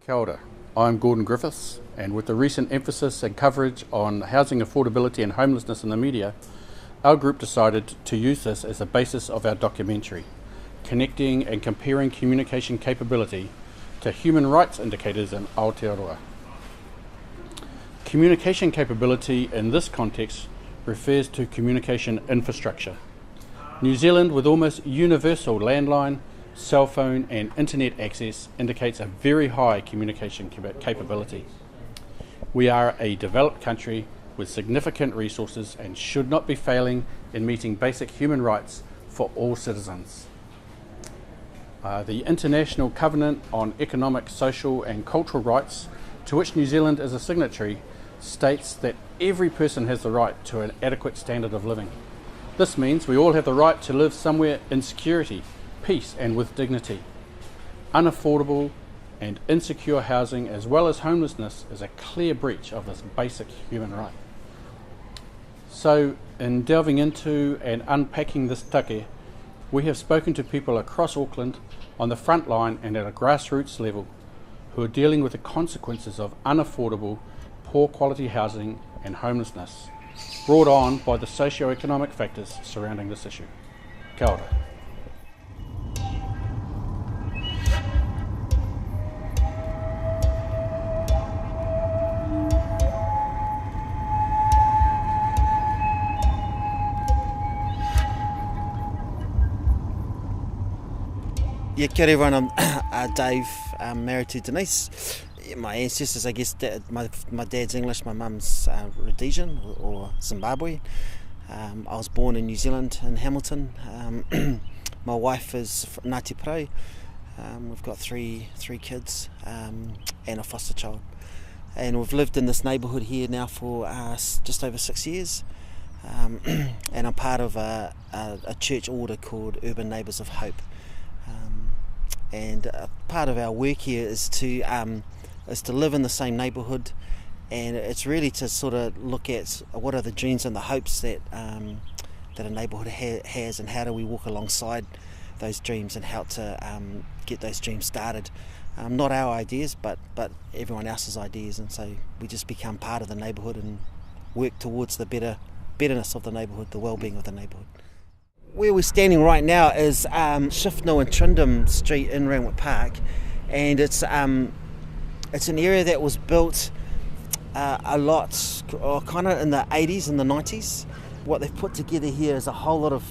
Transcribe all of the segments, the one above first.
Kia ora. I'm Gordon Griffiths, and with the recent emphasis and coverage on housing affordability and homelessness in the media, our group decided to use this as the basis of our documentary, connecting and comparing communication capability to human rights indicators in Aotearoa. Communication capability in this context refers to communication infrastructure. New Zealand, with almost universal landline, cell phone and internet access, indicates a very high communication capability. We are a developed country with significant resources and should not be failing in meeting basic human rights for all citizens. The International Covenant on Economic, Social and Cultural Rights, to which New Zealand is a signatory, states that every person has the right to an adequate standard of living. This means we all have the right to live somewhere in security, peace and with dignity. Unaffordable and insecure housing as well as homelessness is a clear breach of this basic human right. So in delving into and unpacking this take, we have spoken to people across Auckland on the front line and at a grassroots level who are dealing with the consequences of unaffordable, poor quality housing and homelessness brought on by the socio-economic factors surrounding this issue. Kia ora. Yeah, kia ora everyone, I'm Dave, I'm married to Denise. My ancestors, I guess, my dad's English, my mum's Rhodesian or Zimbabwe. I was born in New Zealand, in Hamilton. My wife is Ngāti Parau. We've got three kids and a foster child. And we've lived in this neighbourhood here now for just over 6 years. And I'm part of a church order called Urban Neighbours of Hope. And part of our work here is to live in the same neighbourhood, and it's really to sort of look at what are the dreams and the hopes that a neighbourhood has, and how do we walk alongside those dreams and how to get those dreams started. Not our ideas, but everyone else's ideas, and so we just become part of the neighbourhood and work towards the betterness of the neighbourhood, the well-being of the neighbourhood. Where we're standing right now is Shifno and Trindam Street in Rangwick Park, and it's an area that was built a lot kind of in the 80s and the 90s. What they've put together here is a whole lot of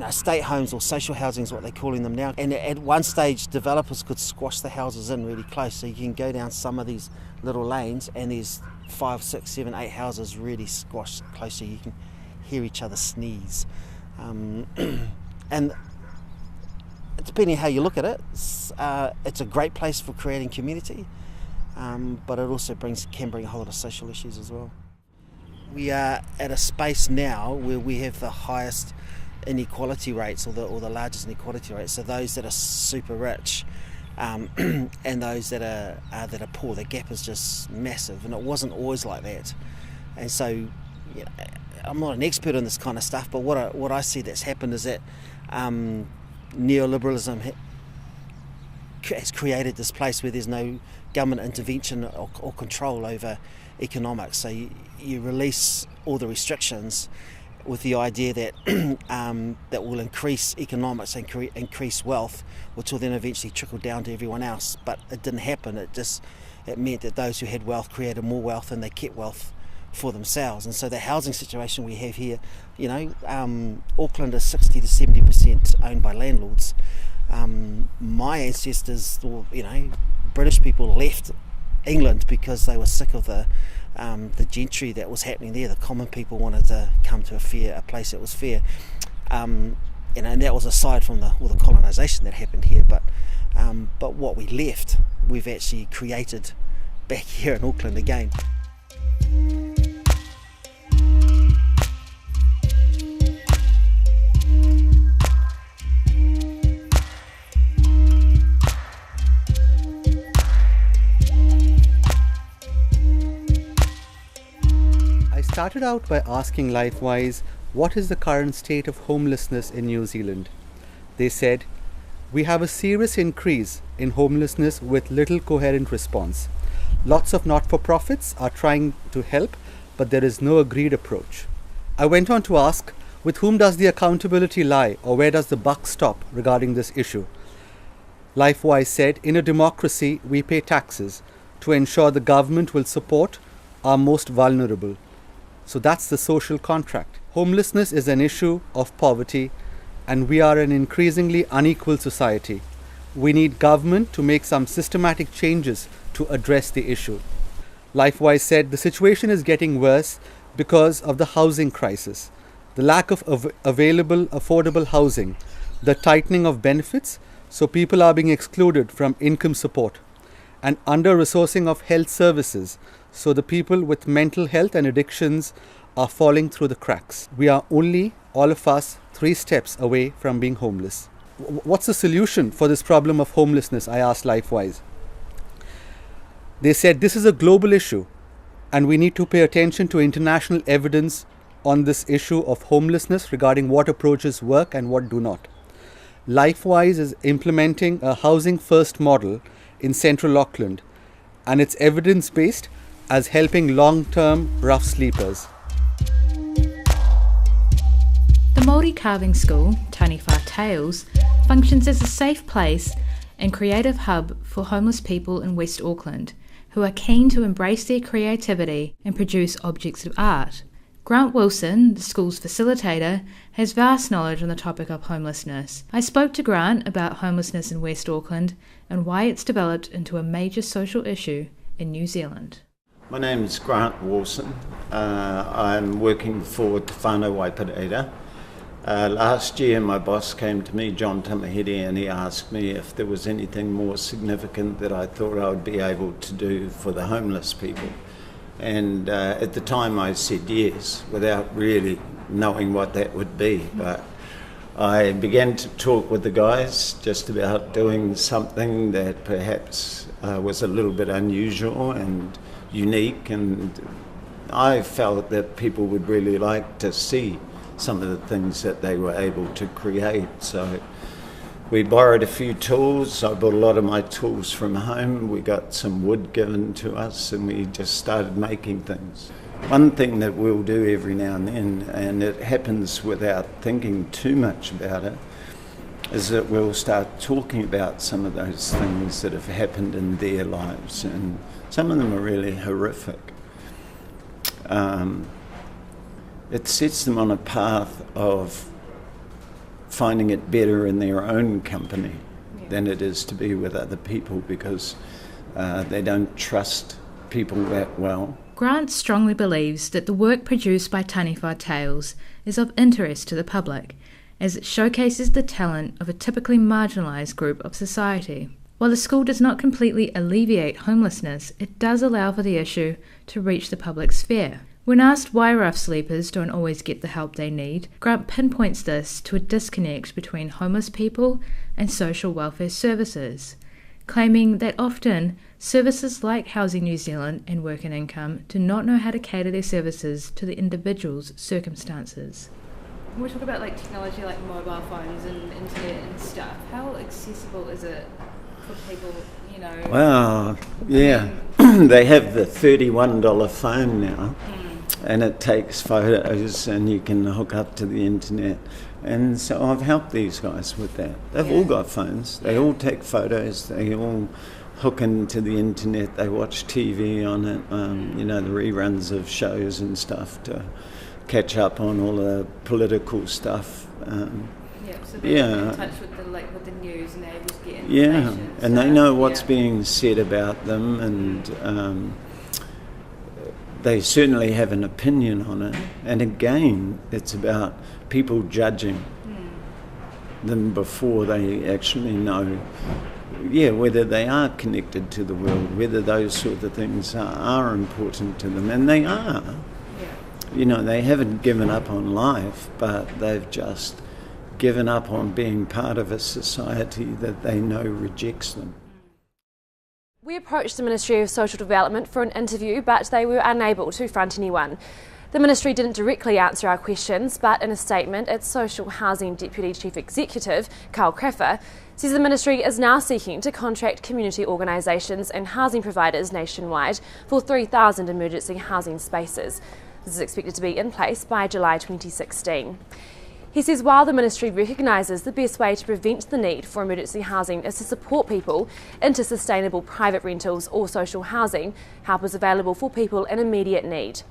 state homes, or social housing is what they're calling them now, and at one stage developers could squash the houses in really close, so you can go down some of these little lanes and there's 5, 6, 7, 8 houses really squashed close, so you can hear each other sneeze. And depending how you look at it, it's a great place for creating community, but it also can bring a whole lot of social issues as well. We are at a space now where we have the highest inequality rates, or the largest inequality rates. So those that are super rich and those that are poor, the gap is just massive, and it wasn't always like that. And so, I'm not an expert on this kind of stuff, but what I see that's happened is that neo-liberalism has created this place where there's no government intervention or control over economics. So you release all the restrictions with the idea that that will increase economics and increase wealth, which will then eventually trickle down to everyone else. But it didn't happen. It meant that those who had wealth created more wealth, and they kept wealth for themselves. And so the housing situation we have here, Auckland is 60 to 70% owned by landlords. My ancestors, or British people, left England because they were sick of the gentry that was happening there. The common people wanted to come to a place that was fair, and that was aside from all the colonisation that happened here. But what we left, we've actually created back here in Auckland again. I started out by asking Lifewise what is the current state of homelessness in New Zealand. They said We have a serious increase in homelessness with little coherent response. Lots of not-for-profits are trying to help, but there is no agreed approach. I went on to ask, with whom does the accountability lie, or where does the buck stop regarding this issue? Lifewise said, in a democracy, we pay taxes to ensure the government will support our most vulnerable. So that's the social contract. Homelessness is an issue of poverty, and we are an increasingly unequal society. We need government to make some systematic changes to address the issue. Lifewise said, the situation is getting worse because of the housing crisis, the lack of available affordable housing, the tightening of benefits, so people are being excluded from income support, and under-resourcing of health services, so the people with mental health and addictions are falling through the cracks. We are only, all of us, 3 steps away from being homeless. What's the solution for this problem of homelessness? I asked Lifewise. They said this is a global issue, and we need to pay attention to international evidence on this issue of homelessness regarding what approaches work and what do not. Lifewise is implementing a housing first model in central Auckland, and it's evidence-based as helping long-term rough sleepers. The Māori carving school, Taniwha Tales, functions as a safe place and creative hub for homeless people in West Auckland who are keen to embrace their creativity and produce objects of art. Grant Wilson, the school's facilitator, has vast knowledge on the topic of homelessness. I spoke to Grant about homelessness in West Auckland and why it's developed into a major social issue in New Zealand. My name is Grant Wilson. I'm working for Te Whanau Waipareira. Last year my boss came to me, John Tamahiri, and he asked me if there was anything more significant that I thought I would be able to do for the homeless people. And at the time I said yes, without really knowing what that would be. But I began to talk with the guys just about doing something that perhaps was a little bit unusual and unique, and I felt that people would really like to see some of the things that they were able to create. So we borrowed a few tools. I brought a lot of my tools from home. We got some wood given to us and we just started making things. One thing that we'll do every now and then, and it happens without thinking too much about it, is that we'll start talking about some of those things that have happened in their lives, and some of them are really horrific. It sets them on a path of finding it better in their own company than it is to be with other people, because they don't trust people that well. Grant strongly believes that the work produced by Taniwha Tales is of interest to the public, as it showcases the talent of a typically marginalised group of society. While the school does not completely alleviate homelessness, it does allow for the issue to reach the public sphere. When asked why rough sleepers don't always get the help they need, Grant pinpoints this to a disconnect between homeless people and social welfare services, claiming that often services like Housing New Zealand and Work and Income do not know how to cater their services to the individual's circumstances. When we talk about like technology like mobile phones and internet and stuff, how accessible is it for people, you know? Well, yeah, they have the $31 phone now. And it takes photos and you can hook up to the internet. And so I've helped these guys with that. They've all got phones. They all take photos. They all hook into the internet. They watch TV on it, the reruns of shows and stuff to catch up on all the political stuff. So they're in touch with the news and they're able to get information. Yeah, and they know what's being said about them, and they certainly have an opinion on it. And again, it's about people judging them before they actually know, whether they are connected to the world, whether those sort of things are important to them. And they are. They haven't given up on life, but they've just given up on being part of a society that they know rejects them. We approached the Ministry of Social Development for an interview, but they were unable to front anyone. The Ministry didn't directly answer our questions, but in a statement, its Social Housing Deputy Chief Executive, Carl Craffer, says the Ministry is now seeking to contract community organisations and housing providers nationwide for 3,000 emergency housing spaces. This is expected to be in place by July 2016. He says while the Ministry recognises the best way to prevent the need for emergency housing is to support people into sustainable private rentals or social housing, help is available for people in immediate need.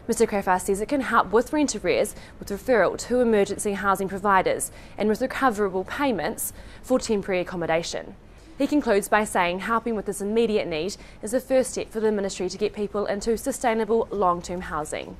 Mr Craffer says it can help with rent arrears, with referral to emergency housing providers and with recoverable payments for temporary accommodation. He concludes by saying helping with this immediate need is the first step for the Ministry to get people into sustainable long-term housing.